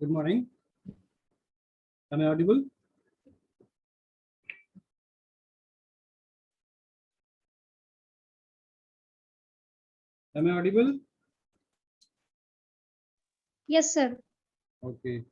Good morning. Am I audible? Am I audible? Yes, sir. Okay.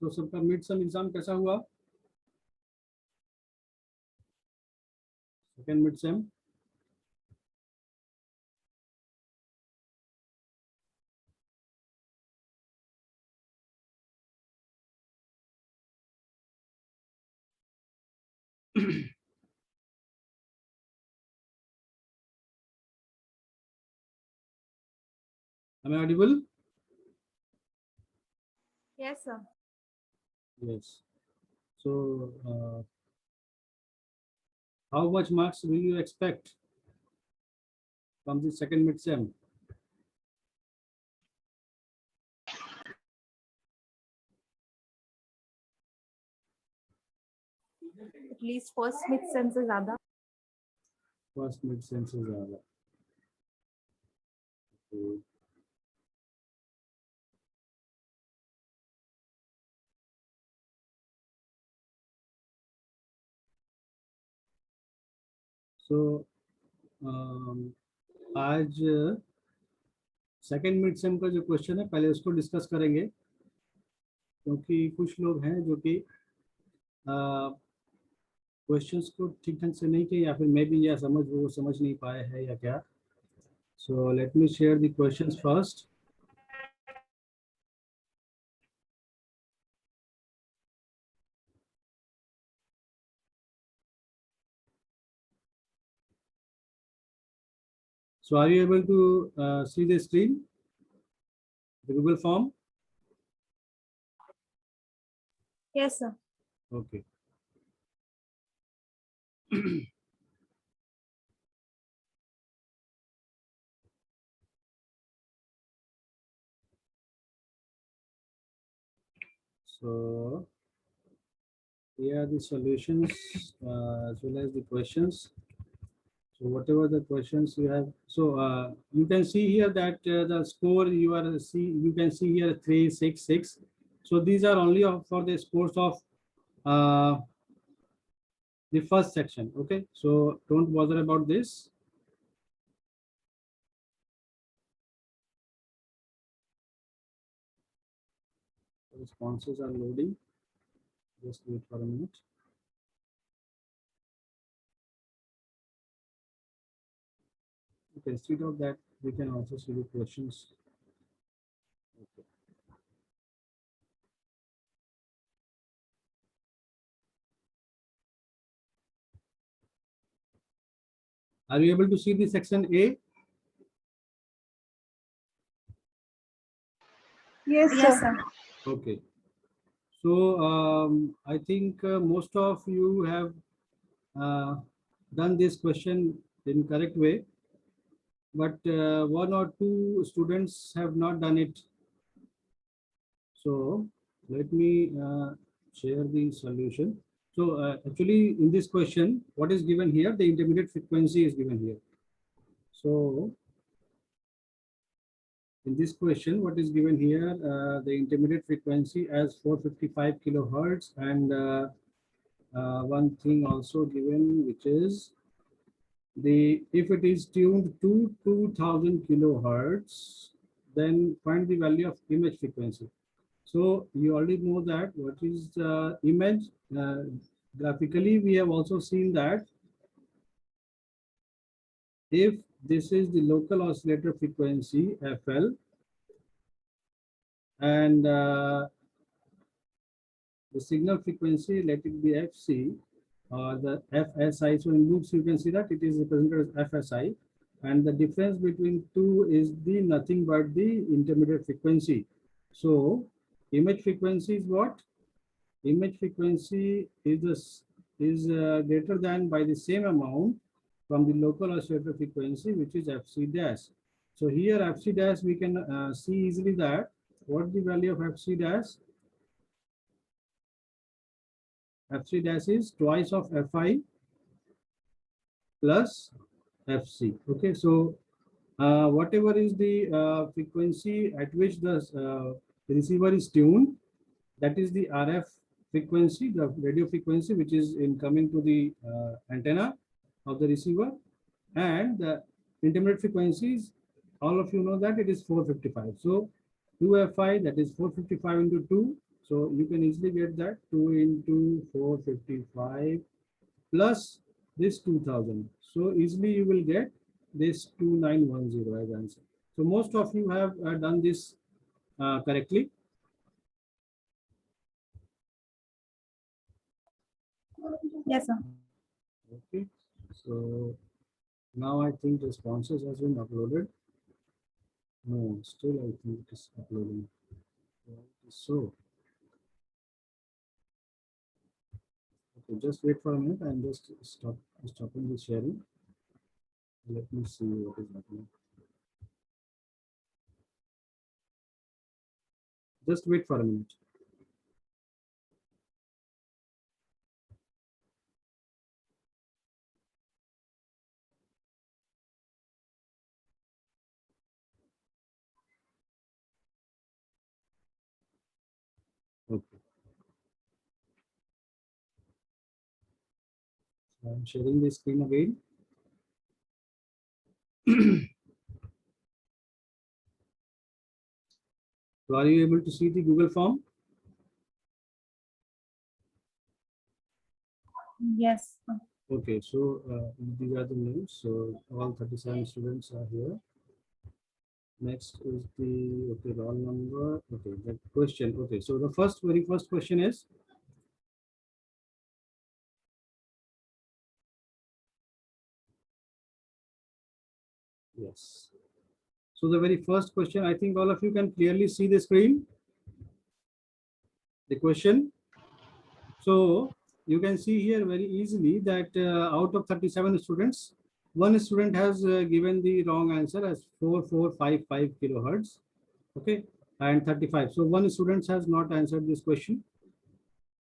तो सबका mid सम exam कैसा हुआ? Second mid sem. Am I audible? Yes, sir. Yes. So, how much marks will you expect from the second mid sem? At least first mid sem से ज़्यादा. First mid sem से ज़्यादा. Okay. So, आज second mid sem का जो question है पहले उसको डिस्कस करेंगे, क्योंकि कुछ लोग हैं जो कि क्वेश्चंस को ठीक ढंग से नहीं किए, या फिर मे बी या वो समझ नहीं पाए हैं या क्या. So let me share the questions first. So are you able to see the screen, the Google form? Yes, sir. Okay. So here are the solutions as well as the questions. So whatever the questions you have, so you can see here that the score you can see here 366. So these are only for the scores of uh, the first section. Okay, so don't bother about this. Responses are loading. Just wait for a minute. Okay, instead of that, we can also see the questions. Okay. Are you able to see the section A? Yes, Yes, sir. Okay. So I think most of you have done this question in correct way, but one or two students have not done it. So let me share the solution. So actually in this question, what is given here? The intermediate frequency is given here. So in this question, what is given here? The intermediate frequency as 455 kilohertz, and one thing also given, which is if it is tuned to 2000 kilohertz, then find the value of image frequency. So you already know that what is the image. Graphically, we have also seen that if this is the local oscillator frequency FL, and the signal frequency, let it be FC, the FSI. So in loops, you can see that it is represented as FSI. And the difference between two is the nothing but the intermediate frequency. So image frequency is what? Image frequency is greater than by the same amount from the local oscillator frequency, which is FC dash. So here FC dash, we can see easily that what the value of FC dash? FC dash is twice of Fi plus FC. Okay, so whatever is the frequency at which the receiver is tuned, that is the RF frequency, the radio frequency, which is incoming to the antenna of the receiver, and the intermediate frequencies, all of you know that it is 455. So 2Fi, that is 455 into 2. So you can easily get that 2 into 455 plus this 2000. So easily you will get this 2910 as answer. So most of you have done this correctly. Yes, sir. Okay, so now I think responses has been uploaded. No, still I think it is uploading. So, okay, just wait for a minute. I'm just stopping the sharing. Let me see what is happening. Just wait for a minute. Okay. So I'm sharing the screen again. So are you able to see the Google form? Yes. Okay, so these are the names. So all 37 students are here. Next is the roll number. Okay, the question. Okay, so the very first question is, yes. So the very first question, I think all of you can clearly see the screen. The question. So you can see here very easily that out of 37 students, one student has given the wrong answer as 4455 kilohertz. Okay, and 35. So one student has not answered this question.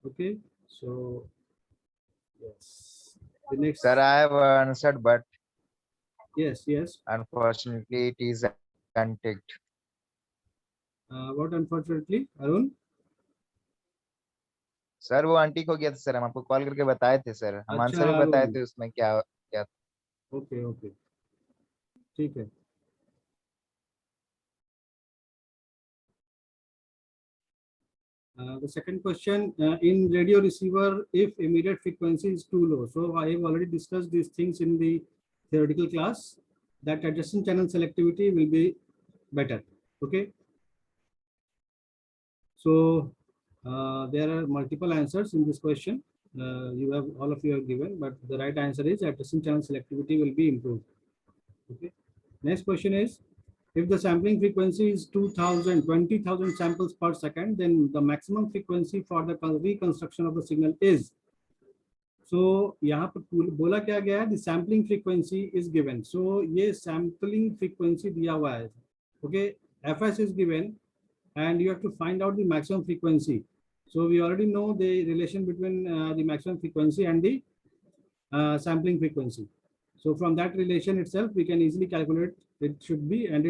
Okay, so yes. The next. Sir, I have answered, but Yes, yes. unfortunately it is unticked. What unfortunately, Arun? Sir वो untick हो गया था sir, हम आपको call करके बताए थे sir, हम अच्छा, आंसर भी बताए अरुण। थे उसमें क्या क्या ओके ओके, ठीक है। The second question, in radio receiver, if immediate frequency is too low. So I have already discussed these things in the theoretical class, that adjacent channel selectivity will be better. Okay. So there are multiple answers in this question. All of you have given, but the right answer is adjacent channel selectivity will be improved. Okay. Next question is, if the sampling frequency is 20,000 samples per second, then the maximum frequency for the reconstruction of the signal is. So यहाँ पर बोला क्या गया है, the sampling frequency is given. So ये sampling frequency दिया हुआ है. Okay, fs is given, and you have to find out the maximum frequency. So we already know the relation between the maximum frequency and the sampling frequency. So from that relation itself, we can easily calculate it should be 10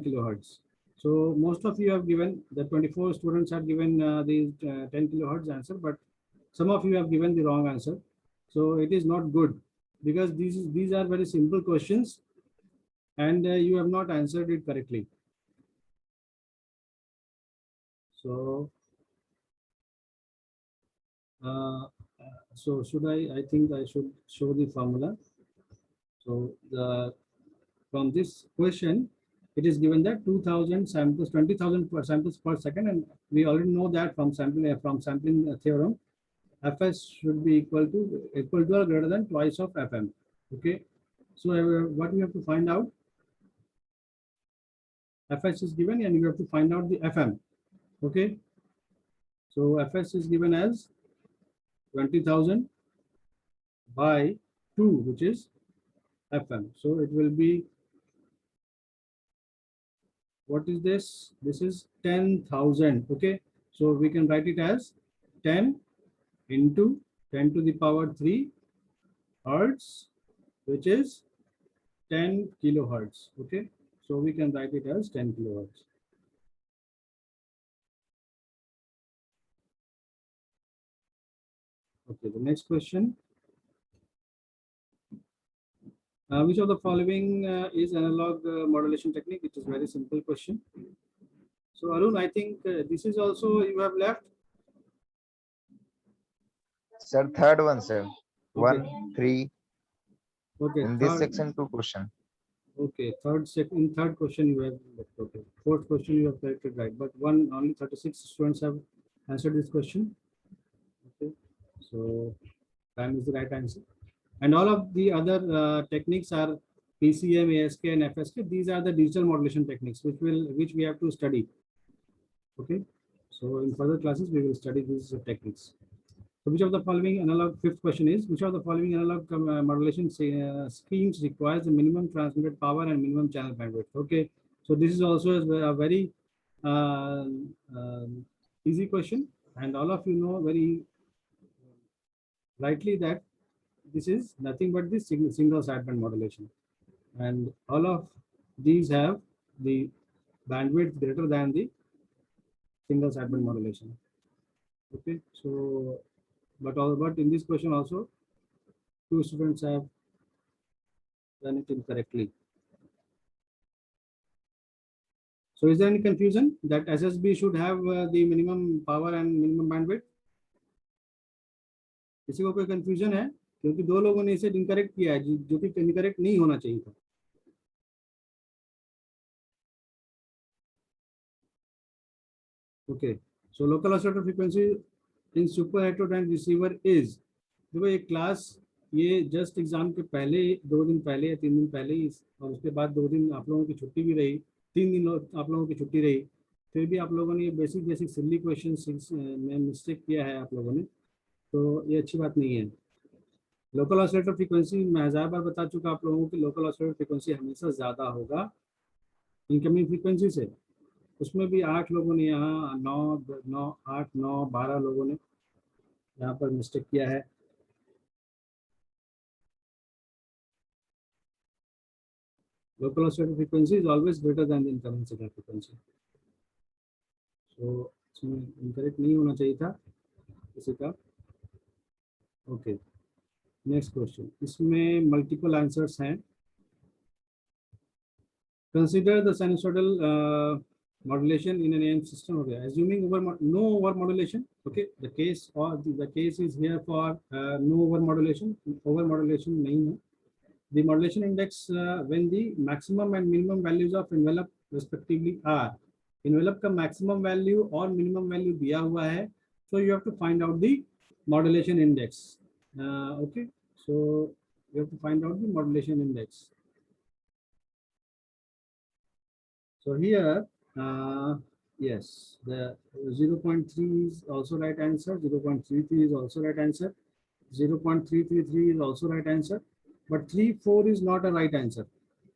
kilohertz. So most of you have given, the 24 students have given the 10 kilohertz answer, but some of you have given the wrong answer. So it is not good, because these are very simple questions, and you have not answered it correctly. So so should I think I should show the formula. So from this question, it is given that 2000 samples, 20,000 samples per second, and we already know that from sampling theorem, fs should be equal to or greater than twice of fm. Okay, so what we have to find out, fs is given and you have to find out the fm. Okay, so fs is given as 20,000 by 2, which is fm. So it will be, what is this? This is 10,000. Okay, so we can write it as 10 into 10 to the power 3 hertz, which is 10 kilohertz. Okay, so we can write it as 10 kilohertz. Okay, the next question. Which of the following is analog modulation technique? It is very simple question. So Arun, I think this is also you have left. Sir, third one, sir. Okay. 1, 3. Okay. In this third- section, 2 question. Okay, third question you have left. Okay, fourth question you have corrected right, but only 36 students have answered this question. Okay, so time is the right answer, and all of the other techniques are PCM, ASK, and FSK. These are the digital modulation techniques which we have to study. Okay, so in further classes we will study these techniques. So which of the following analog, fifth question is, which of the following analog modulation schemes requires the minimum transmitted power and minimum channel bandwidth? Okay, so this is also a very easy question, and all of you know very rightly that this is nothing but the single sideband modulation, and all of these have the bandwidth greater than the single sideband modulation. Okay, so but in this question also, 2 students have done it incorrectly. So is there any confusion that SSB should have the minimum power and minimum bandwidth? किसी को कोई confusion है? क्योंकि 2 लोगों ने इसे incorrect किया है जो कि इनकरेक्ट नहीं होना चाहिए था. Okay, so local oscillator frequency in super heterodyne receiver is, देखो ये क्लास ये जस्ट एग्जाम के पहले 2 दिन पहले या 3 दिन पहले ही, और उसके बाद 2 दिन आप लोगों की छुट्टी भी रही, 3 दिन आप लोगों की छुट्टी रही, फिर भी आप लोगों ने ये बेसिक सिली क्वेश्चन में मिस्टेक किया है आप लोगों ने, तो ये अच्छी बात नहीं है. लोकल ऑसिलेटर फ्रीक्वेंसी मैं 1000 बार बता चुका आप लोगों की, लोकल ऑसिलेटर फ्रीक्वेंसी हमेशा ज़्यादा होगा इनकमिंग फ्रीक्वेंसी से. उसमें भी 8 लोगों ने यहाँ 8, 9, 12 लोगों ने यहाँ पर मिस्टेक किया है. Local oscillator frequency is always greater than the incoming signal frequency. So इसमें incorrect नहीं होना चाहिए था किसी का. Okay, next question. इसमें multiple answers हैं. Consider the sinusoidal modulation in an AM system. Okay, assuming no over modulation. Okay, the case is here for no over modulation. Over modulation नहीं है. The modulation index when the maximum and minimum values of envelope respectively are. Envelope का maximum value और minimum value दिया हुआ है, so you have to find out the modulation index. Okay, so you have to find out the modulation index. So here, yes, the 0.3 is also right answer. 0.33 is also right answer. 0.333 is also right answer. But 3.4 is not a right answer.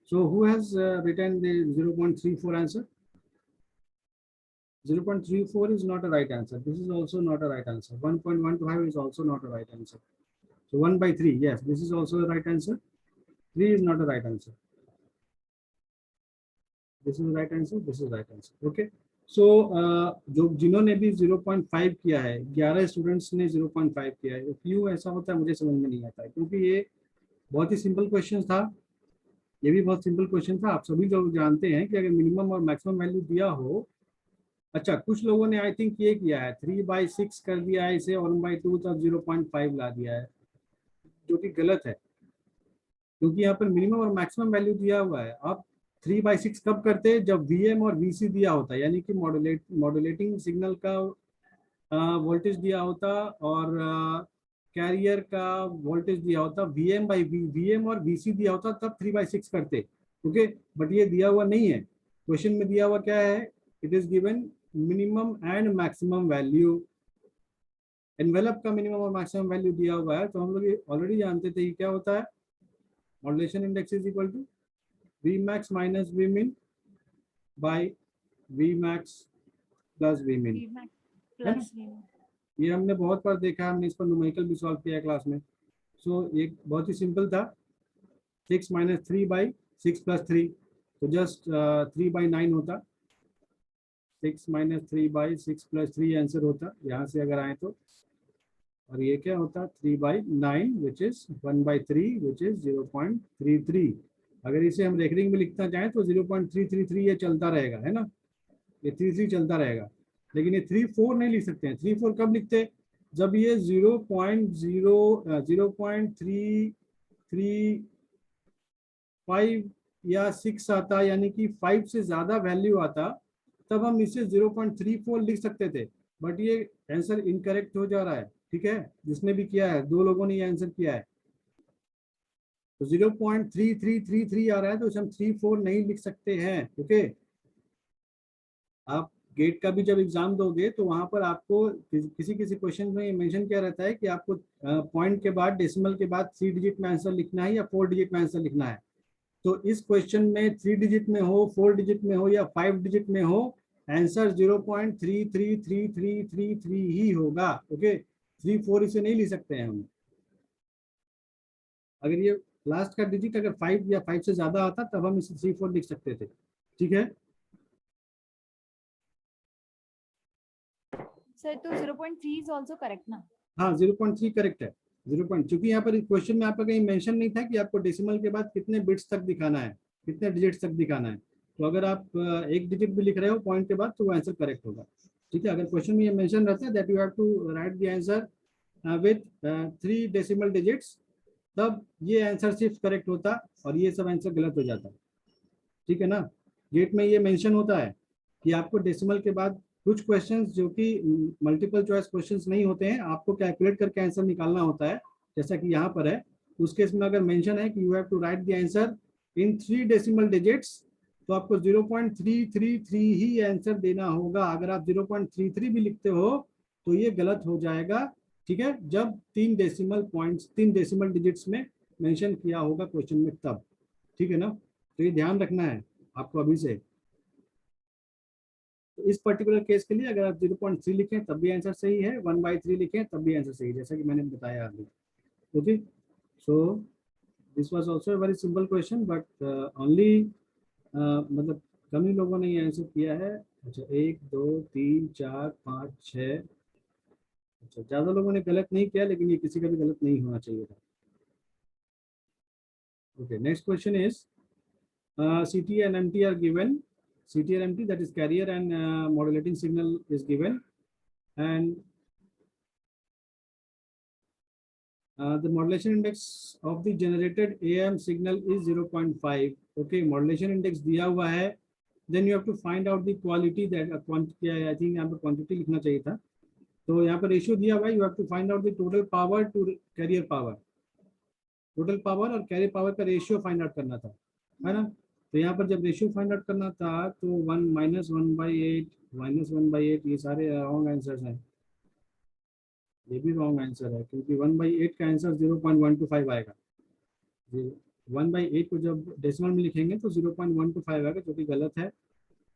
So who has written the 0.34 answer? 0.34 is not a right answer. This is also not a right answer. 1.15 is also not a right answer. So 1 by 3, yes, this is also a right answer. 3 is not a right answer. This is the right answer. This is the right answer. Okay. So जो जिन्होंने भी 0.5 किया है, 11 students ने 0.5 किया है. क्यों ऐसा होता है मुझे समझ में नहीं आता है, क्योंकि ये बहुत ही सिंपल क्वेश्चन था. ये भी बहुत सिंपल क्वेश्चन था. आप सभी लोग जानते हैं कि अगर मिनिमम और मैक्सिमम वैल्यू दिया हो, अच्छा कुछ लोगों ने आई थिंक ये किया है 3/6 कर दिया है इसे, और 1/2 तक 0.5 ला दिया है, जो कि गलत है, क्योंकि यहाँ पर मिनिमम और मैक्सिमम वैल्यू दिया हुआ है. आप 3/6 कब करते हैं? जब VM और VC दिया होता है, यानी कि मॉड्यूलेटिंग सिग्नल का वोल्टेज दिया होता और कैरियर का वोल्टेज दिया होता Vm बाई Vm और Vc दिया होता तब 3/6 करते। ओके, बट ये दिया हुआ नहीं है। क्वेश्चन में दिया हुआ क्या है? It is given minimum and maximum value. Envelope का मिनिमम और मैक्सिमम वैल्यू दिया हुआ है, तो हम लोग ये ऑलरेडी जानते थे कि क्या होता है। Modulation index is equal to V max minus V min by V max plus V min, Vmax है ना? plus Vmin. ये हमने बहुत बार देखा है, हमने इस पर न्यूमेरिकल भी सॉल्व किया है क्लास में। सो ये बहुत ही सिंपल था, 6 माइनस 3/6 प्लस 3, तो जस्ट 3/9 होता। 6 माइनस 3/6 प्लस 3 आंसर होता यहाँ से अगर आए तो। और ये क्या होता? 3/9 विच इज 1/3 विच इज 0.33। अगर इसे हम रेकरिंग में लिखना चाहें तो 0.333 ये चलता रहेगा, है ना? ये 3 चलता रहेगा, लेकिन ये 3 4 नहीं लिख सकते हैं। 3 4 कब लिखते? जब ये 0.0335 या 6 आता, यानी कि 5 से ज्यादा वैल्यू आता, तब हम इसे 0.34 लिख सकते थे। बट ये आंसर इनकरेक्ट हो जा रहा है, ठीक है? जिसने भी किया है, 2 लोगों ने ये आंसर किया है, तो 0.3333 आ रहा है, तो इसे हम 3 4 नहीं लिख सकते हैं। ओके, आप गेट का भी जब एग्जाम दोगे तो वहां पर आपको किसी किसी क्वेश्चन में मेंशन किया रहता है कि आपको पॉइंट के बाद, डेसिमल के बाद 3 डिजिट में आंसर लिखना है या 4 डिजिट में आंसर लिखना है। तो इस क्वेश्चन में 3 डिजिट में हो, 4 डिजिट में हो या 5 डिजिट में हो, आंसर 0.333333 ही होगा। ओके, 3 4 इसे नहीं लिख सकते हैं हम। अगर ये लास्ट का डिजिट अगर 5 या 5 से ज्यादा आता तब हम इसे 3 4 लिख सकते थे, ठीक है? Sir, तो 0.3 is also correct ना? हाँ, 0.3 करेक्ट है। 0. क्योंकि यहाँ पर क्वेश्चन में आपका कहीं मेंशन नहीं था कि आपको डेसिमल के बाद कितने बिट्स तक दिखाना है, कितने डिजिट्स तक दिखाना है। तो अगर आप एक डिजिट भी लिख रहे हो पॉइंट के बाद तो वो आंसर करेक्ट होगा, ठीक है? अगर क्वेश्चन में ये मेंशन रहता है that you have to write the answer with 3 decimal digits, तब ये आंसर सिर्फ करेक्ट होता और ये सब आंसर गलत हो जाता, ठीक है ना? गेट में ये मेंशन होता है कि आपको डेसिमल के बाद कुछ क्वेश्चंस जो कि मल्टीपल चॉइस क्वेश्चंस नहीं होते हैं, आपको कैलकुलेट करके आंसर निकालना होता है, जैसा कि यहाँ पर है। उस केस में अगर मेंशन है कि you have to write the answer in 3 decimal digits, तो आपको 0.333 ही आंसर देना होगा। अगर आप 0.33 भी लिखते हो तो ये गलत हो जाएगा, ठीक है? जब 3 डेसिमल पॉइंट्स, 3 डेसिमल डिजिट्स में मेंशन किया होगा क्वेश्चन में तब, ठीक है ना? तो ये ध्यान रखना है आपको अभी से। तो इस पर्टिकुलर केस के लिए अगर आप 0.3 लिखें तब भी आंसर सही है, 1/3 लिखें तब भी आंसर सही है, जैसा कि मैंने बताया अभी। Okay, so this was also a very simple question, but only मतलब कम ही लोगों ने ये आंसर किया है। अच्छा, 1 2 3 4 5 6, अच्छा ज्यादा लोगों ने गलत नहीं किया, लेकिन ये किसी का भी गलत नहीं होना चाहिए था। Okay, next question is CT and MT are given. CT and MT, that is carrier and modulating signal is given, and the modulation index of the generated AM signal is 0.5. Okay, modulation index दिया हुआ है, then you have to find out the quality that quantity, I think यहाँ पर quantity लिखना चाहिए था, तो यहाँ पर रेशियो दिया हुआ है, you have to find out the total power to carrier power, total power और कैरियर पावर का रेशियो फाइंड आउट करना था, है ना? तो यहाँ पर जब रेशियो फाइंड आउट करना था तो 1 -1/8 -1/8 ये सारे रॉन्ग आंसर्स हैं। ये भी रॉन्ग आंसर है, क्योंकि 1/8 का आंसर 0.125 आएगा। 1/8 को जब डेसिमल में लिखेंगे तो 0.125 आएगा, जो कि गलत है।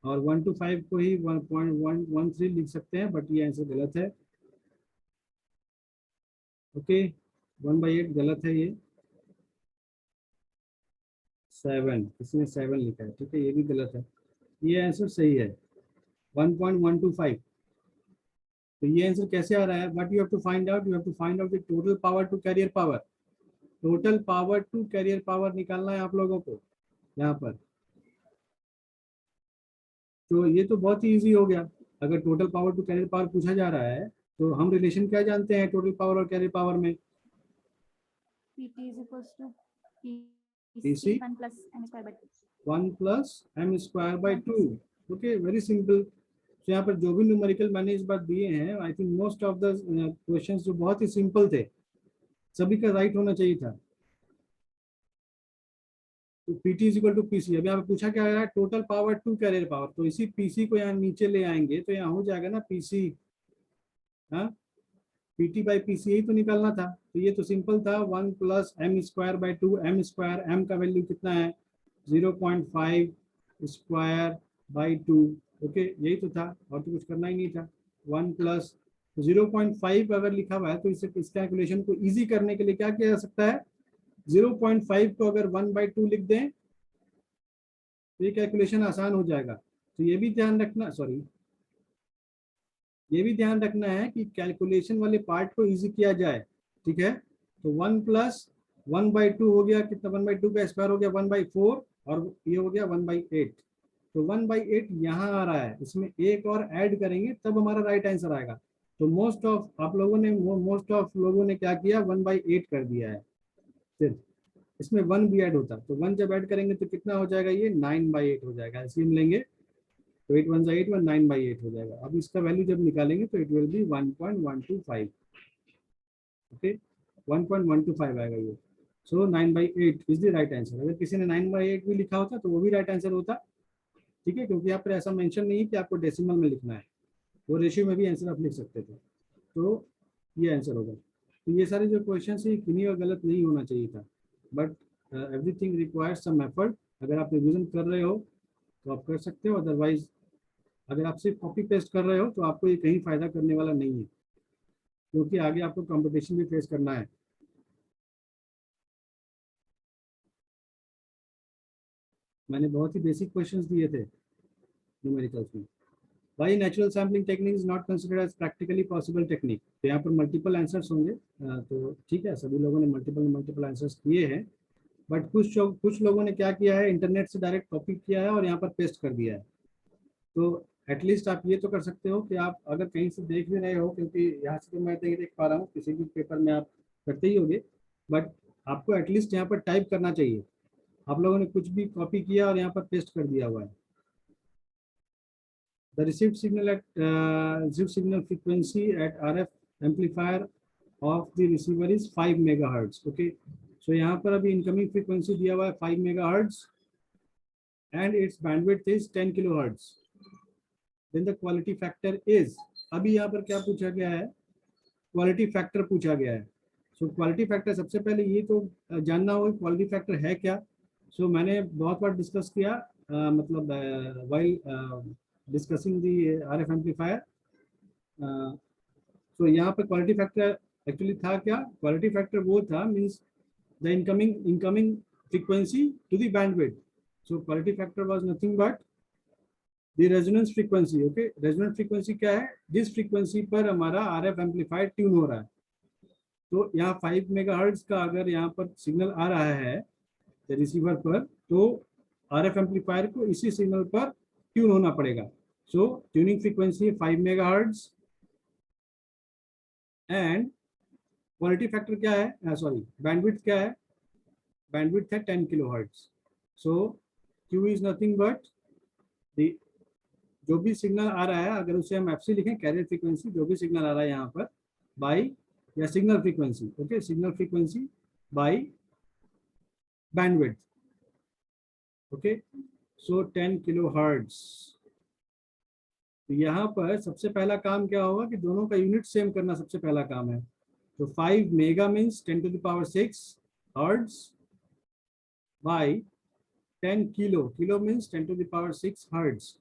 और 1 to 5 को ही 1.113 लिख सकते हैं, बट ये आंसर गलत है। ओके, 1/8 गलत है, ये 7, इसमें 7 लिखा है, ठीक है? ये भी गलत है, ये आंसर सही है 1.125। तो ये आंसर कैसे आ रहा है? What you have to find out, you have to find out the total power to carrier power. Total power to carrier power निकालना है आप लोगों को यहाँ पर। तो ये तो बहुत ही ईजी हो गया। अगर total power to carrier power पूछा जा रहा है तो हम रिलेशन क्या जानते हैं टोटल पावर और कैरियर पावर में? PT is equals to PC 1 plus M square by 2. 1 plus M square by 2। Okay, very simple. तो यहाँ पर जो भी न्यूमेरिकल मैंने इस बार दिए हैं, I think most of the questions जो बहुत ही सिंपल थे, सभी का राइट होना चाहिए था। तो PT is equal to PC. अभी यहाँ पे पूछा क्या है, total power to carrier power, तो इसी पीसी को यहाँ नीचे ले आएंगे तो यहाँ हो जाएगा ना पीसी, हाँ, पीटी बाई पीसी, यही तो निकालना था। तो ये तो सिंपल था, 1 plus M square by 2 M square, M का वैल्यू कितना है 0.5 स्क्वायर बाई 2। ओके, यही तो था, और तो कुछ करना ही नहीं था। 1 प्लस 0.5 अगर लिखा हुआ है तो इसे इस कैलकुलेशन को इजी करने के लिए क्या किया जा सकता है, 0.5 को अगर 1/2 लिख दें तो ये कैलकुलेशन आसान हो जाएगा। तो ये भी ध्यान रखना, सॉरी, ये भी ध्यान रखना है कि कैलकुलेशन वाले पार्ट को इजी किया जाए, ठीक है। तो 1 प्लस 1/2 हो गया, कितना 1/2 का स्क्वायर हो गया 1/4, और ये हो गया 1/8। तो 1/8 यहाँ आ रहा है, इसमें एक और ऐड करेंगे तब हमारा राइट आंसर आएगा। तो मोस्ट ऑफ लोगों ने क्या किया, 1/8 कर दिया है। फिर इसमें 1 भी ऐड होता, तो 1 जब ऐड करेंगे तो कितना हो जाएगा, ये 9/8 हो जाएगा। ऐसे हम लेंगे तो 8 1 8 में 9/8 हो जाएगा। अब इसका वैल्यू जब निकालेंगे तो इट विल बी 1.125। ओके, 1.125 आएगा ये। सो 9/8 इज द राइट आंसर। अगर किसी ने 9/8 भी लिखा होता तो वो भी राइट आंसर होता, ठीक है, क्योंकि यहाँ पर ऐसा मेंशन नहीं है कि आपको डेसिमल में लिखना है, वो रेशियो में भी आंसर आप लिख सकते थे। तो ये आंसर होगा। तो ये सारे जो क्वेश्चन है किन्हीं और गलत नहीं होना चाहिए था, but everything requires some effort. अगर आप रिविजन कर रहे हो तो आप कर सकते हो, अदरवाइज अगर आप सिर्फ कॉपी पेस्ट कर रहे हो तो आपको ये कहीं फायदा करने वाला नहीं है, क्योंकि आगे आपको कंपटीशन भी फेस करना है। मैंने बहुत ही बेसिक क्वेश्चंस दिए थे न्यूमेरिकल्स में। Why natural sampling technique is not considered as practically possible technique. तो यहाँ पर मल्टीपल आंसर्स होंगे, तो ठीक है, सभी लोगों ने मल्टीपल आंसर्स किए हैं, बट कुछ लोगों ने क्या किया है, इंटरनेट से डायरेक्ट कॉपी किया है और यहाँ पर पेस्ट कर दिया है। तो एटलीस्ट आप ये तो कर सकते हो कि आप अगर कहीं से देख भी रहे हो, क्योंकि यहाँ से तो मैं देख पा रहा हूँ, किसी भी पेपर में आप करते ही होगे, बट आपको एटलीस्ट यहाँ पर टाइप करना चाहिए। आप लोगों ने कुछ भी कॉपी किया और यहाँ पर पेस्ट कर दिया हुआ है। The received signal frequency at RF amplifier of the receiver is 5 megahertz. Okay, so यहाँ पर अभी incoming frequency दिया हुआ है 5 megahertz and its bandwidth is 10 kilohertz. Then the quality factor is, अभी यहाँ पर क्या पूछा गया है, क्वालिटी फैक्टर पूछा गया है। सो क्वालिटी फैक्टर, सबसे पहले ये तो जानना होगा क्वालिटी फैक्टर है क्या। सो मैंने बहुत बार डिस्कस किया, मतलब वाइल डिस्कसिंग दी RF एम्पलीफायर। सो यहाँ पर क्वालिटी फैक्टर एक्चुअली था क्या, क्वालिटी फैक्टर वो था means the incoming frequency to the bandwidth. So quality factor was nothing but the resonance frequency. Okay, resonance frequency क्या है, जिस फ्रीक्वेंसी पर हमारा RF एम्पलीफायर ट्यून हो रहा है। तो यहाँ 5 मेगाहर्ट्ज का अगर यहाँ पर सिग्नल आ रहा है रिसीवर पर, तो RF एम्पलीफायर को इसी सिग्नल पर ट्यून होना पड़ेगा। So tuning frequency 5 megahertz and quality factor क्या है, सॉरी बैंडविड्थ क्या है, बैंडविड्थ है 10 kilohertz. So Q is nothing but जो भी सिग्नल आ रहा है, अगर उसे हम FC लिखें, कैरियर फ्रीक्वेंसी, जो भी सिग्नल आ रहा है यहाँ पर बाई, या signal frequency, okay, signal frequency by bandwidth. Okay, so 10 kilohertz. तो यहाँ पर सबसे पहला काम क्या होगा कि दोनों का यूनिट सेम करना सबसे पहला काम है। तो 5 mega means 10 to the power 6 hertz by 10 kilo, kilo means 10 to the power 6 hertz.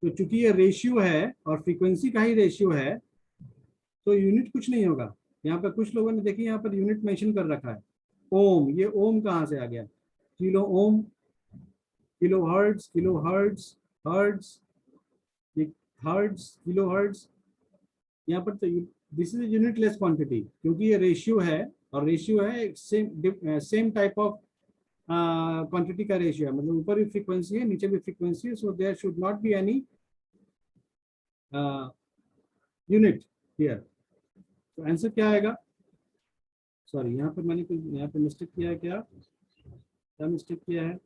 तो चूंकि ये रेशियो है और फ्रीक्वेंसी का ही रेशियो है, तो यूनिट कुछ नहीं होगा। यहाँ पर कुछ लोगों ने देखिए यहाँ पर यूनिट मेंशन कर रखा है ओम। ये ओम कहाँ से आ गया, kilo ohm, kilo hertz, kilo hertz, hertz, hertz, kilo hertz. यहाँ पर तो दिस इज यूनिटलेस क्वांटिटी, क्योंकि ये रेशियो है, और रेशियो है सेम टाइप ऑफ क्वांटिटी का रेशियो है, मतलब ऊपर भी फ्रीक्वेंसी है नीचे भी फ्रीक्वेंसी है। So there should not be any unit here. तो आंसर क्या आएगा, सॉरी यहाँ पर मैंने कुछ यहाँ पर मिस्टेक किया है, क्या मिस्टेक किया है,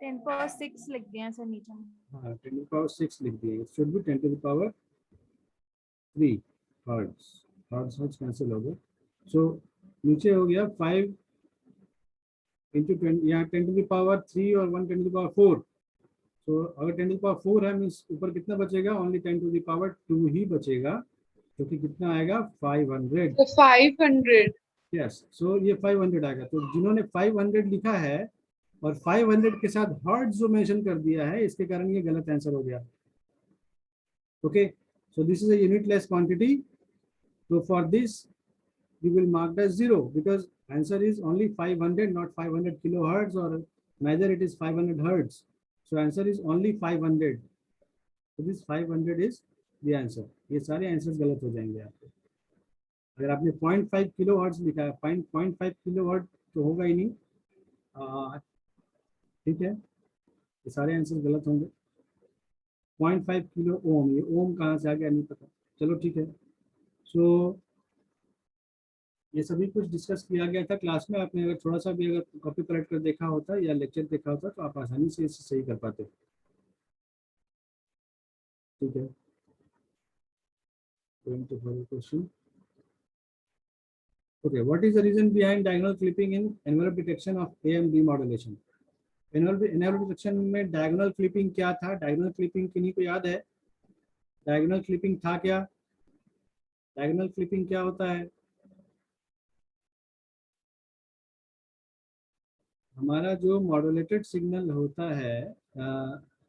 10 power 6 लिख दिया सर नीचे में। हाँ 10⁶ लिख दिए, it should be 10⁻³ hertz. Hertz cancel हो गया, सो नीचे हो गया 5 इंटू 20, यहाँ 10⁻³ और 1 10⁻⁴। तो अगर 10⁻⁴ है मीन्स ऊपर कितना बचेगा, ओनली 10⁻² ही बचेगा, जो कि कितना आएगा 500। तो 500। यस, सो ये 500 आएगा। तो जिन्होंने 500 लिखा है और 500 के साथ हर्ट्ज जो मेंशन कर दिया है, इसके कारण ये गलत आंसर हो गया। Okay, so this is a unitless quantity, so for this we will mark as 0 because answer is only 500, not 500 kilohertz, or neither it is 500 hertz. So answer is only 500. So this 500 is the answer. ये सारे answers गलत हो जाएंगे आपके। अगर आपने 0.5 kilo hertz लिखा है, 0.5 किलो हर्ट्ज तो होगा ही नहीं, ठीक है, ये सारे आंसर गलत होंगे। 0.5 किलो ओम, ये ओम कहाँ से आ गया नहीं पता, चलो ठीक है। सो ये सभी कुछ डिस्कस किया गया था क्लास में। आपने अगर थोड़ा सा भी अगर कॉपी पलट कर देखा होता या लेक्चर देखा होता तो आप आसानी से इसे सही कर पाते, ठीक है। Going to further question. Okay, what is the reason behind diagonal clipping in envelope detection of AM demodulation? envelope detection में diagonal clipping क्या था? diagonal clipping किन्हीं को याद है? diagonal clipping था क्या? diagonal clipping क्या होता है? हमारा जो मॉड्यूलेटेड सिग्नल होता है,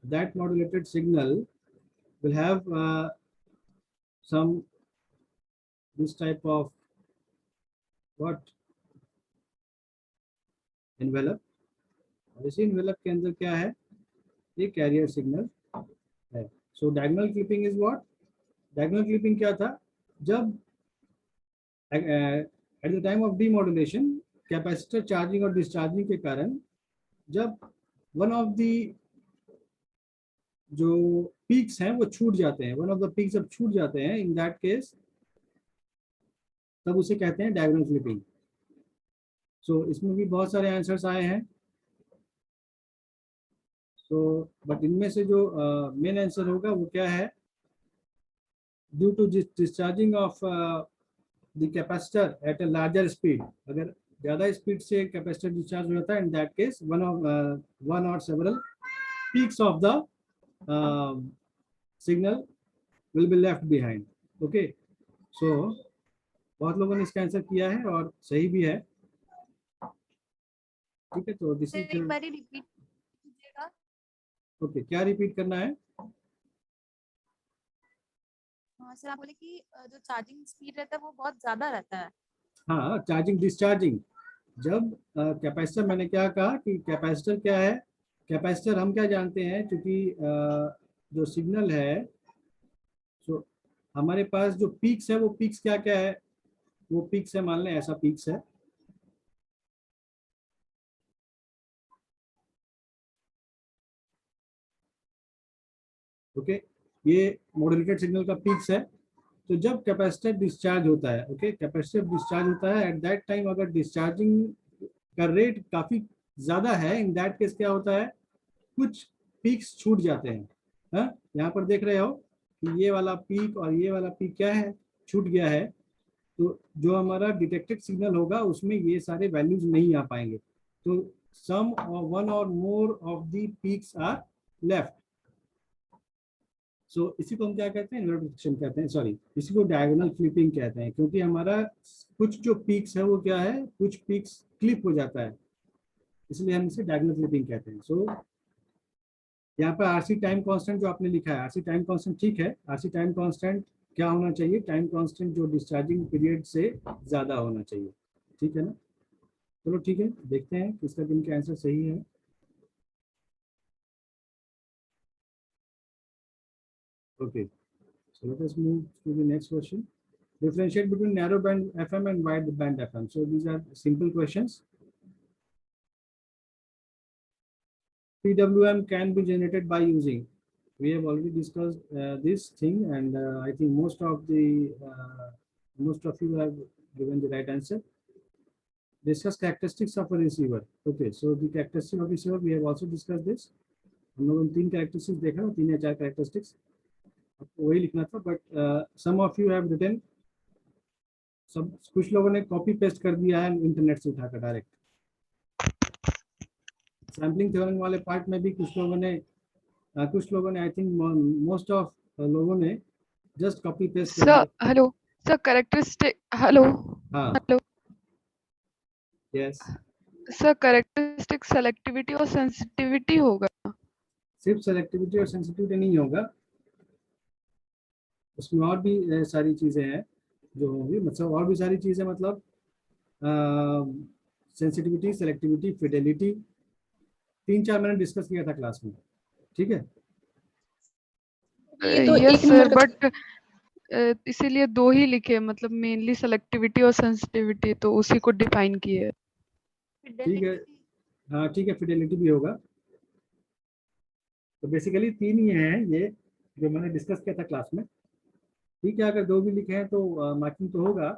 that modulated signal will have some this type of what envelope, और इसी envelope के अंदर क्या है, ये कैरियर सिग्नल है। So diagonal clipping is what? Diagonal clipping क्या था, जब at the time of demodulation capacitor charging और डिस्चार्जिंग के कारण जब वन ऑफ द जो पीक्स हैं वो छूट जाते हैं, वन ऑफ द पीक्स जब छूट जाते हैं, इन दैट केस तब उसे कहते हैं डायगोनल क्लिपिंग। सो इसमें भी बहुत सारे आंसर्स आए हैं, सो बट इनमें से जो मेन आंसर होगा वो क्या है, due to discharging of the capacitor at a larger speed. अगर ज़्यादा स्पीड से कैपेसिटर डिस्चार्ज हो जाता है, in that case one or several peaks of the signal will be left behind. Okay, so बहुत लोगों ने इसका आंसर किया है और सही भी है, ठीक है। तो दिस इज एक बार रिपीट कीजिएगा। ओके, क्या रिपीट करना है? हाँ सर, आप बोले कि जो चार्जिंग स्पीड रहता है वो बहुत ज्यादा रहता है। हाँ, चार्जिंग डिस्चार्जिंग, जब कैपेसिटर, मैंने क्या कहा कि कैपेसिटर क्या है, कैपेसिटर हम क्या जानते हैं, क्योंकि जो सिग्नल है, तो हमारे पास जो पीक्स है वो पीक्स क्या क्या है, वो पीक्स है, मान लें ऐसा पीक्स है, ओके, ये मॉड्यूलेटेड सिग्नल का पीक्स है। तो जब कैपेसिटर डिस्चार्ज होता है, ओके, कैपेसिटर डिस्चार्ज होता है, एट दैट टाइम अगर डिस्चार्जिंग का रेट काफी ज्यादा है, इन दैट केस क्या होता है, कुछ पीक्स छूट जाते हैं। हाँ, यहाँ पर देख रहे हो कि ये वाला पीक और ये वाला पीक क्या है, छूट गया है। तो जो हमारा डिटेक्टेड सिग्नल होगा उसमें ये सारे वैल्यूज नहीं आ पाएंगे। तो some one or more of the peaks are left. So इसी को हम क्या कहते हैं, इन्वर्स डिटेक्शन कहते हैं, सॉरी, इसी को डायगोनल क्लिपिंग कहते हैं, क्योंकि हमारा कुछ जो पीक्स है वो क्या है, कुछ पीक्स क्लिप हो जाता है, इसलिए हम इसे डायगोनल क्लिपिंग कहते हैं। सो यहाँ पर आरसी टाइम कांस्टेंट जो आपने लिखा है, आरसी टाइम कांस्टेंट ठीक है, आरसी टाइम कांस्टेंट क्या होना चाहिए, टाइम कांस्टेंट जो डिस्चार्जिंग पीरियड से ज्यादा होना चाहिए, ठीक है ना। चलो ठीक है, देखते हैं किसका दिन का आंसर सही है। Okay, so let us move to the next question. Differentiate between narrow band FM and wide band FM. So these are simple questions. PWM can be generated by using, we have already discussed this thing, and I think most of you have given the right answer. discuss characteristics of a receiver. Okay, so the characteristic of receiver we have also discussed this. हम लोगों ने 3 characteristics देखा, 3 या 4 characteristics आपको वही लिखना था, but some of you have written, सब कुछ लोगों ने कॉपी पेस्ट कर दिया है इंटरनेट से उठाकर डायरेक्ट। सैम्पलिंग थ्योरम वाले पार्ट में भी कुछ लोगों ने आई थिंक मोस्ट ऑफ लोगों ने जस्ट कॉपी पेस्ट कर सर दिया। हेलो सर, कैरेक्टरिस्टिक हेलो हाँ, hello yes, sir, characteristic selectivity और सेंसिटिविटी होगा। सिर्फ सेलेक्टिविटी और सेंसिटिविटी नहीं होगा, उसमें और भी सारी चीजें हैं जो होंगी, मतलब और भी सारी चीजें, मतलब सेंसिटिविटी, सेलेक्टिविटी, फिडेलिटी, 3-4 मैंने डिस्कस किया था क्लास में, ठीक है। ये तो यस एक नंबर सर, का बट इसीलिए 2 ही लिखे, मतलब मेनली सेलेक्टिविटी और सेंसिटिविटी, तो उसी को डिफाइन किए। ठीक है, हाँ ठीक है, फिडेलिटी भी होगा। तो बेसिकली 3 ही हैं ये जो मैंने डिस्कस किया था क्लास में, ठीक है। अगर 2 भी लिखे हैं तो मार्किंग तो होगा,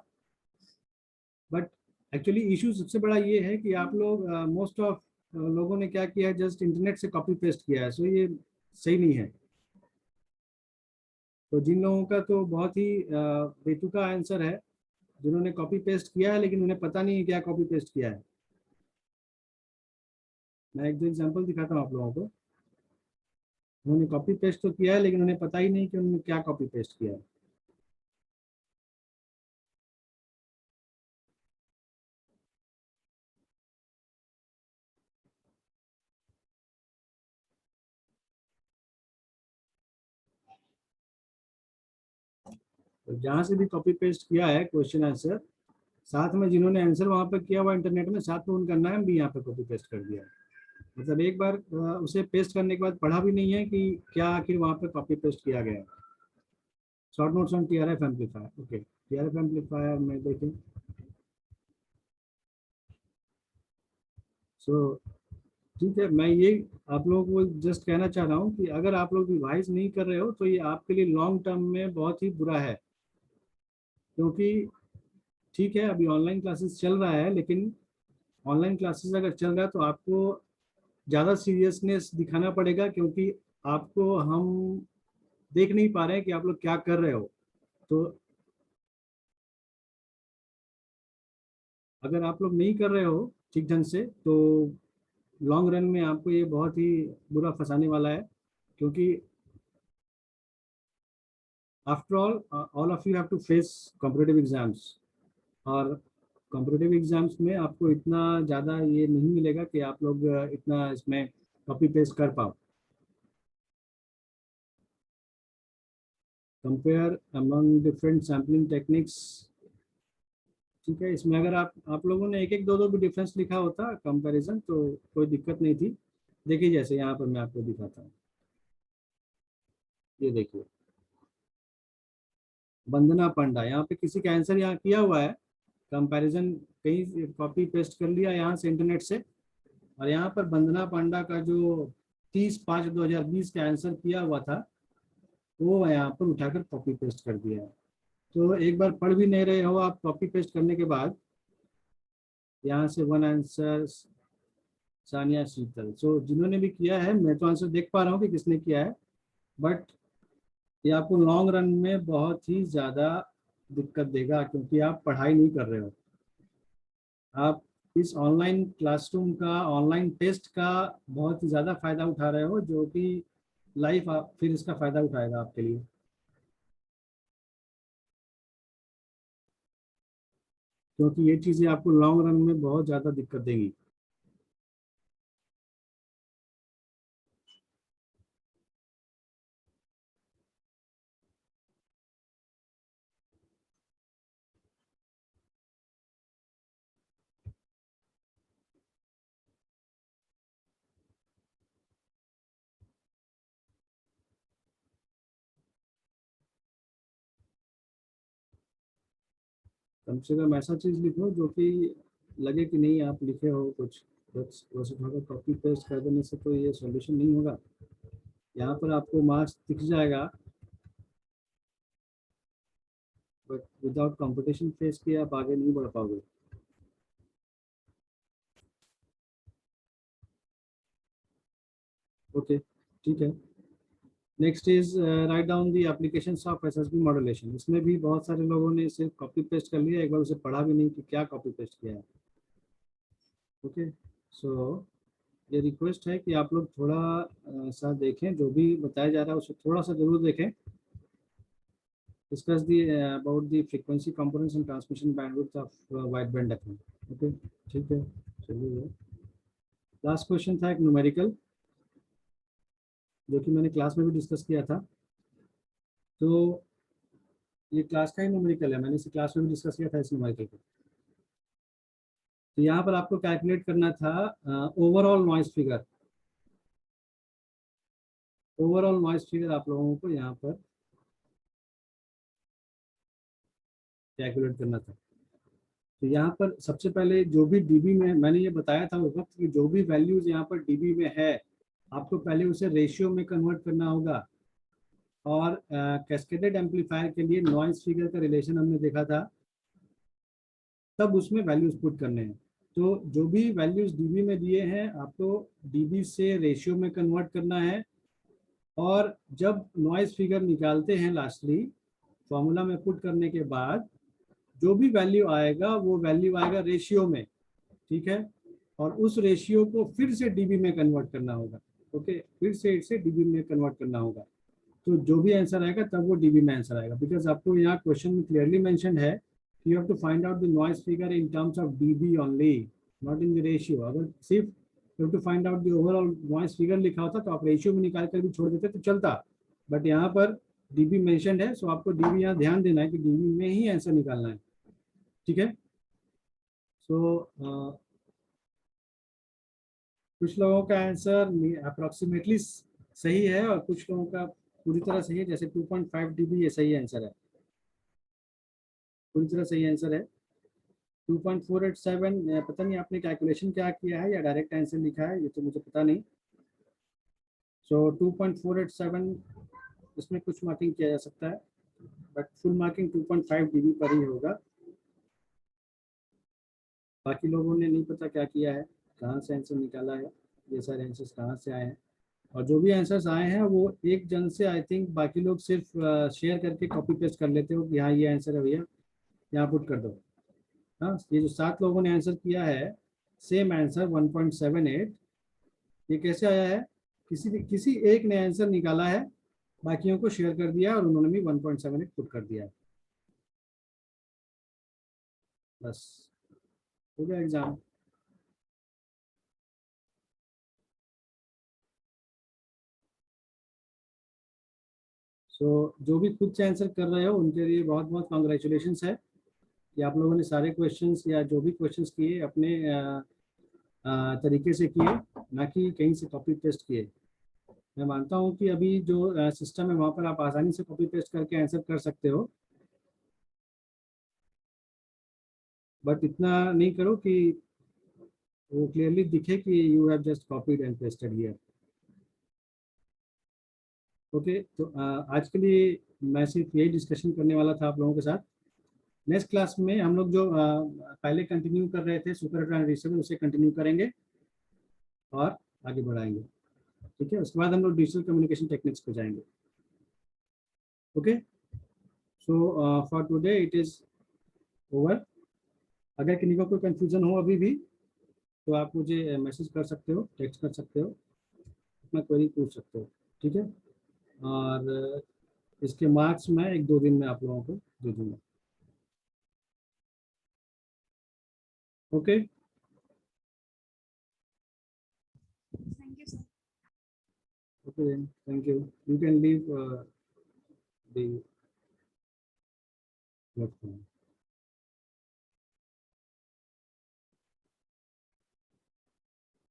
बट एक्चुअली इशू सबसे बड़ा ये है कि आप लोग मोस्ट ऑफ लोगों ने क्या किया है, जस्ट इंटरनेट से कॉपी पेस्ट किया है, सो ये सही नहीं है। तो जिन लोगों का तो बहुत ही बेतुका आंसर है, जिन्होंने कॉपी पेस्ट किया है लेकिन उन्हें पता नहीं है क्या कॉपी पेस्ट किया है। मैं 1-2 एग्जांपल दिखाता हूँ आप लोगों को। उन्होंने कॉपी पेस्ट तो किया है लेकिन उन्हें पता ही नहीं कि उन्होंने क्या कॉपी पेस्ट किया है। तो जहाँ से भी कॉपी पेस्ट किया है क्वेश्चन आंसर, साथ में जिन्होंने आंसर वहाँ पर किया हुआ इंटरनेट में, साथ में उनका नाम भी यहाँ पर कॉपी पेस्ट कर दिया है। मतलब एक बार उसे पेस्ट करने के बाद पढ़ा भी नहीं है कि क्या आखिर वहाँ पर कॉपी पेस्ट किया गया है। Short notes on TRF amplifier, okay, TRF amplifier में देखें। सो ठीक है, मैं ये आप लोगों को जस्ट कहना चाह रहा हूँ कि अगर आप लोग रिवाइज नहीं कर रहे हो तो ये आपके लिए लॉन्ग टर्म में बहुत ही बुरा है, क्योंकि ठीक है अभी ऑनलाइन क्लासेस चल रहा है, लेकिन ऑनलाइन क्लासेस अगर चल रहा है तो आपको ज़्यादा सीरियसनेस दिखाना पड़ेगा, क्योंकि आपको हम देख नहीं पा रहे हैं कि आप लोग क्या कर रहे हो। तो अगर आप लोग नहीं कर रहे हो ठीक ढंग से तो लॉन्ग रन में आपको ये बहुत ही बुरा फंसाने वाला है, क्योंकि after all of you have to face competitive exams, और कॉम्पिटिटिव एग्जाम्स में आपको इतना ज़्यादा ये नहीं मिलेगा कि आप लोग इतना इसमें कॉपी पेस्ट कर पाओ। Compare among different sampling techniques, ठीक है। इसमें अगर आप लोगों ने 1-1, 2-2 भी डिफरेंस लिखा होता कंपैरिजन तो कोई दिक्कत नहीं थी। देखिए जैसे यहाँ पर मैं आपको दिखाता हूँ, ये देखिए वंदना पांडा, यहाँ पे किसी का आंसर यहाँ किया हुआ है, कंपैरिजन कहीं कॉपी पेस्ट कर लिया यहाँ से इंटरनेट से, और यहाँ पर वंदना पांडा का जो 30/5/2020 का आंसर किया हुआ था वो यहाँ पर उठाकर कॉपी पेस्ट कर दिया है। तो एक बार पढ़ भी नहीं रहे हो आप, कॉपी पेस्ट करने के बाद यहाँ से 1 आंसर सानिया शीतल, सो जिन्होंने भी किया है, मैं तो आंसर देख पा रहा हूँ कि किसने किया है, बट ये आपको लॉन्ग रन में बहुत ही ज़्यादा दिक्कत देगा, क्योंकि आप पढ़ाई नहीं कर रहे हो। आप इस ऑनलाइन क्लासरूम का, ऑनलाइन टेस्ट का बहुत ही ज़्यादा फायदा उठा रहे हो, जो कि लाइफ फिर इसका फायदा उठाएगा आपके लिए। क्योंकि ये चीज़ें आपको लॉन्ग रन में बहुत ज़्यादा दिक्कत देंगी। कम से कम ऐसा चीज़ लिखो जो कि लगे कि नहीं आप लिखे हो कुछ, बस उठाकर कॉपी पेस्ट कर देने से तो ये सॉल्यूशन नहीं होगा। यहाँ पर आपको मार्क्स दिख जाएगा, बट विदाउट कंपटीशन फेस के आप आगे नहीं बढ़ पाओगे। ओके, ठीक है। Next is write down the applications of SSB modulation. इसमें भी बहुत सारे लोगों ने इसे कॉपी पेस्ट कर लिया, एक बार उसे पढ़ा भी नहीं कि क्या कॉपी पेस्ट किया है। ओके, सो ये रिक्वेस्ट है कि आप लोग थोड़ा सा देखें, जो भी बताया जा रहा है उसे थोड़ा सा जरूर देखें। Discuss the about the frequency components and transmission bandwidth of wide band FM. Okay, ठीक है, चलिए। लास्ट क्वेश्चन था एक न्यूमेरिकल, जो कि मैंने क्लास में भी डिस्कस किया था। तो ये क्लास का ही न्यूमेरिकल है, मैंने इसे क्लास में भी डिस्कस किया था इस न्यूमेरिकल को। तो यहाँ पर आपको कैलकुलेट करना था overall noise figure. Overall noise figure आप लोगों को यहाँ पर कैलकुलेट करना था। तो यहाँ पर सबसे पहले जो भी डीबी में, मैंने ये बताया था उस वक्त कि जो भी वैल्यूज यहाँ पर डीबी में है, आपको पहले उसे रेशियो में कन्वर्ट करना होगा। और कैस्केडेड एम्पलीफायर के लिए नॉइस फिगर का रिलेशन हमने देखा था, तब उसमें वैल्यूज पुट करने हैं। तो जो भी वैल्यूज डीबी में दिए हैं, आपको डीबी से रेशियो में कन्वर्ट करना है। और जब नॉइस फिगर निकालते हैं लास्टली फॉर्मूला में पुट करने के बाद, जो भी वैल्यू आएगा वो वैल्यू आएगा रेशियो में, ठीक है। और उस रेशियो को फिर से डीबी में कन्वर्ट करना होगा। ओके, फिर से इसे डीबी में कन्वर्ट करना होगा। तो जो भी आंसर आएगा तब वो डीबी में आंसर आएगा, बिकॉज आपको यहाँ क्वेश्चन में क्लियरली मेंशन है, you have to find out the noise figure in terms of dB only, not in the ratio. अगर सिर्फ you have to find out the overall noise figure लिखा होता तो आप रेशियो में निकाल कर भी छोड़ देते तो चलता, बट यहाँ पर डीबी मेंशनड है, सो आपको डीबी यहाँ ध्यान देना है कि डीबी में ही आंसर निकालना है, ठीक है। सो कुछ लोगों का आंसर अप्रोक्सीमेटली सही है और कुछ लोगों का पूरी तरह सही है, जैसे 2.5 dB ये सही आंसर है, पूरी तरह सही आंसर है। 2.487 पता नहीं आपने कैलकुलेशन क्या किया है या डायरेक्ट आंसर लिखा है, ये तो मुझे पता नहीं। सो 2.487 इसमें कुछ मार्किंग किया जा सकता है, बट फुल मार्किंग 2.5 dB पर ही होगा। बाकी लोगों ने नहीं पता क्या किया है, कहाँ से आंसर निकाला है, ये सारे आंसर्स कहाँ से आए हैं। और जो भी आंसर्स आए हैं वो एक जन से आई थिंक, बाकी लोग सिर्फ शेयर करके कॉपी पेस्ट कर लेते हो कि हाँ ये आंसर है भैया, यहाँ पुट कर दो। हाँ, ये जो 7 लोगों ने आंसर किया है सेम आंसर 1.78, ये कैसे आया है? किसी एक ने आंसर निकाला है, बाकियों को शेयर कर दिया और उन्होंने भी 1.78 पुट कर दिया है। बस हो गया एग्जाम। जो भी खुद से आंसर कर रहे हो उनके लिए बहुत बहुत कॉन्ग्रेचुलेशन है कि आप लोगों ने सारे क्वेश्चंस या जो भी क्वेश्चंस किए अपने तरीके से किए, ना कि कहीं से कॉपी पेस्ट किए। मैं मानता हूँ कि अभी जो सिस्टम है वहाँ पर आप आसानी से कॉपी पेस्ट करके आंसर कर सकते हो, बट इतना नहीं करो कि वो क्लियरली दिखे कि you have just copied and pasted here. Okay, तो आज के लिए मैं सिर्फ यही डिस्कशन करने वाला था आप लोगों के साथ। नेक्स्ट क्लास में हम लोग जो पहले कंटिन्यू कर रहे थे सुपर ट्रांजिस्टर, उसे कंटिन्यू करेंगे और आगे बढ़ाएंगे, ठीक है। उसके बाद हम लोग डिजिटल कम्युनिकेशन टेक्निक्स पे जाएंगे। Okay, so for today it is over. अगर किसी को कोई कंफ्यूजन हो अभी भी तो आप मुझे मैसेज कर सकते हो, टेक्स्ट कर सकते हो, अपना क्वेरी पूछ सकते हो, ठीक है। और इसके मार्क्स मैं 1-2 दिन में आप लोगों को दे दूंगा। Okay, Thank you, sir. okay then, thank you. You can leave the platform.